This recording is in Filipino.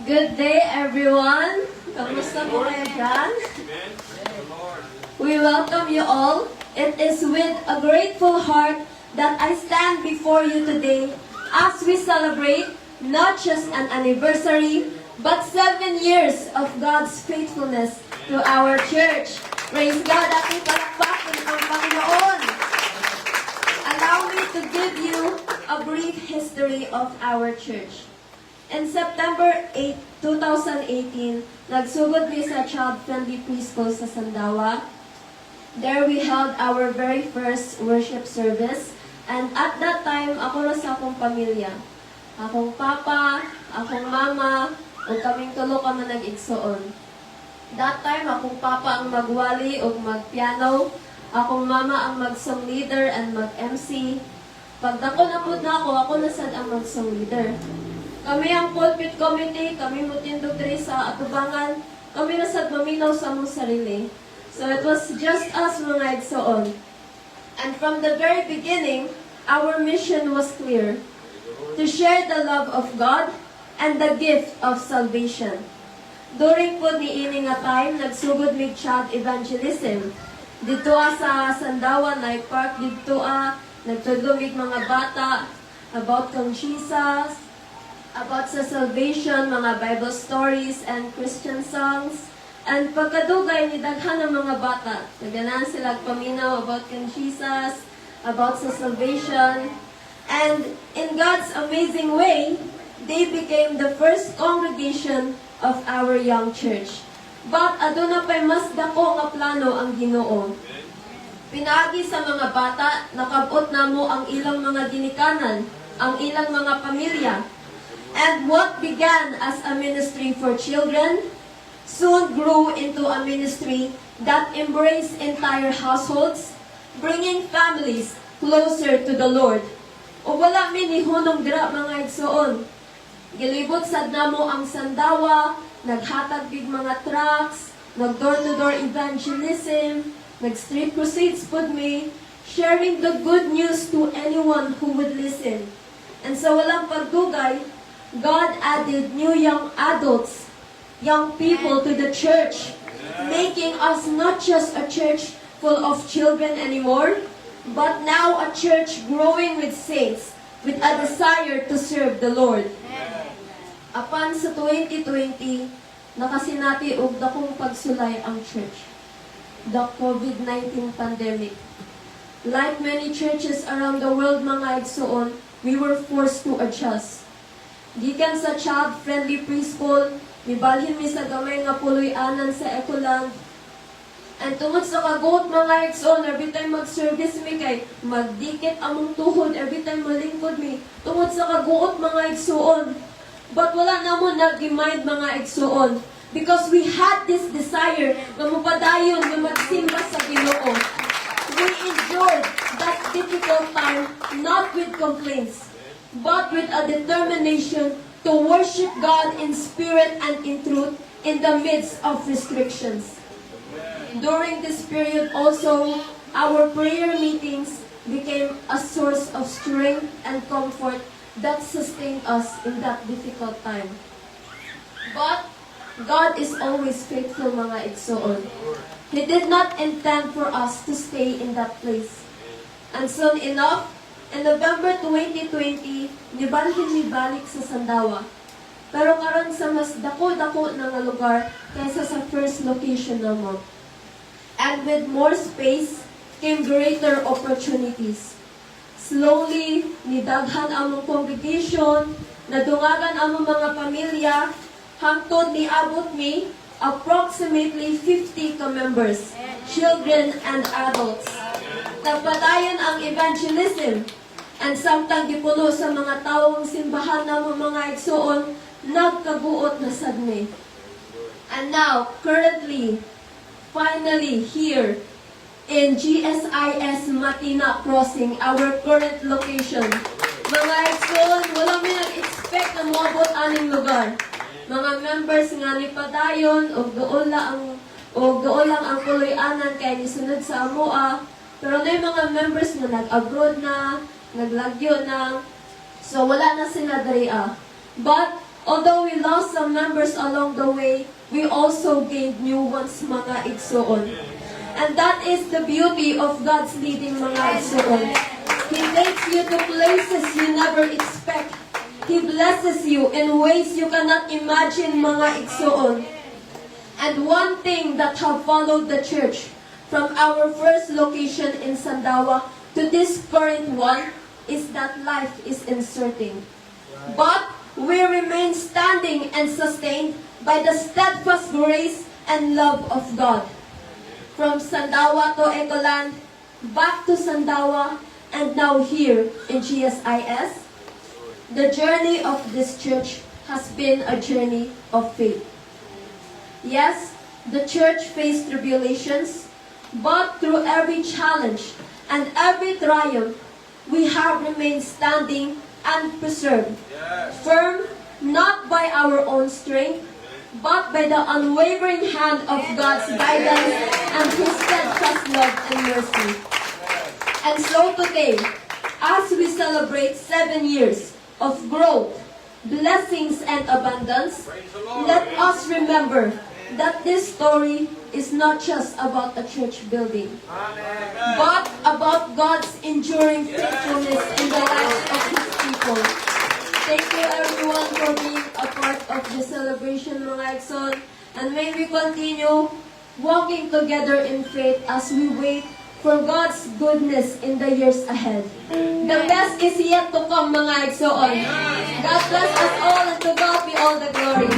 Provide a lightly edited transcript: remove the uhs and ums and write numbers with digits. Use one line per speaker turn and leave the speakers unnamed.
Good day, everyone. Kamusta po kayo dyan? We welcome you all. It is with a grateful heart that I stand before you today as we celebrate not just an anniversary, but 7 years of God's faithfulness to our church. Praise God, ating palakpakin ang Panginoon. Allow me to give you a brief history of our church. In September 8, 2018, nagsugod mi sa child-friendly preschool sa Sandawa. There we held our very first worship service. And at that time, ako na sa akong pamilya. Akong papa, akong mama, o kaming tulo ka man nag-igsoon. That time, akong papa ang magwali o magpiano. Akong mama ang mag-song leader and mag-MC. Pag dako na po na ako na sad ang mag-song leader. Kami ang pulpit committee, kami mutindog diri sa atubangan, kami na sad maminaw sa among sarili. So it was just us mga igsoon. And from the very beginning, our mission was clear. To share the love of God and the gift of salvation. During po niini nga time, nagsugod mig child evangelism. Dito sa Sandawa, Night Park, dito nagtudlo mig mga bata about kang Jesus, about sa salvation, mga Bible stories and Christian songs. And pagkadugay ni daghan ng mga bata, naganahan sila paminaw about kang Jesus, about sa salvation. And in God's amazing way, they became the first congregation of our young church. But aduna pa'y mas dako nga plano ang Ginoo. Pinaagi sa mga bata, nakabot na mo ang ilang mga ginikanan, ang ilang mga pamilya. And what began as a ministry for children soon grew into a ministry that embraced entire households, bringing families closer to the Lord. O wala minihunong dira mga igsoon. Gilibot sad namo ang Sandawa, naghatag big mga trucks, nag-door-to-door evangelism, nag-street crusades pud me, sharing the good news to anyone who would listen. And sa walang pagdugay, God added new young adults, young people to the church, making us not just a church full of children anymore, but now a church growing with saints, with a desire to serve the Lord. Apan sa 2020, nakasinati og dakong pagsulay ang church. The COVID-19 pandemic. Like many churches around the world mga igsoon, we were forced to adjust. Gikan sa child-friendly preschool, mibalhin mi sa gamay nga puloy-anan sa Ecoland. And tungod sa kagot mga igsoon, every time mag-service mi kay magdikit among tuhod, every time malingkod mi, tungod sa kaguot mga igsoon. But wala na mo nag-mind mga igsoon. Because we had this desire na mupadayon na magsimba sa Ginoo. We endured that difficult time not with complaints, but with a determination to worship God in spirit and in truth in the midst of restrictions. During this period also, our prayer meetings became a source of strength and comfort that sustained us in that difficult time. But God is always faithful mga igsoon. He did not intend for us to stay in that place. And soon enough, in November 2020, nibalhin mi balik sa Sandawa. Pero karon sa mas dako-dako na nga lugar kaysa sa first location namo. And with more space came greater opportunities. Slowly, nidaghan among congregation, nadungagan among mga pamilya, hangtod niabot mi approximately 50 ka-members, children and adults. Nagpadayon ang evangelism, and samtang gipuno sa mga tawong simbahan na mga igsoon, nagkabuot na sad mi. And now, currently, finally here, in GSIS Matina Crossing, our current location. Mga igsoon, wala may nag-expect na moabot aning lugar. Mga members nga ni padayon, o doon lang ang puloy-anan kaya nisunod sa amoa. Pero na yung mga members na nag-abroad na, naglagyo na, so wala na sila dariya. But Although we lost some members along the way, we also gained new ones, mga igsoon. And that is the beauty of God's leading, mga igsoon. He takes you to places you never expect. He blesses you in ways you cannot imagine, mga igsoon. And one thing that have followed the church from our first location in Sandawa to this current one is that life is uncertain. But we remain standing and sustained by the steadfast grace and love of God. From Sandawa to Ecoland, back to Sandawa, and now here in GSIS, the journey of this church has been a journey of faith. Yes, the church faced tribulations, but through every challenge and every triumph, we have remained standing and preserved, firm not by our own strength, but by the unwavering hand of God's guidance and His steadfast love and mercy. And so today, as we celebrate 7 years of growth, blessings, and abundance, let us remember that this story is not just about a church building, but about God's enduring faithfulness in the lives of His people. Thank you everyone for being a part of the celebration, mga Exxon, and may we continue walking together in faith as we wait for God's goodness in the years ahead. The best is yet to come, mga Exxon. God bless us all, and to God be all the glory.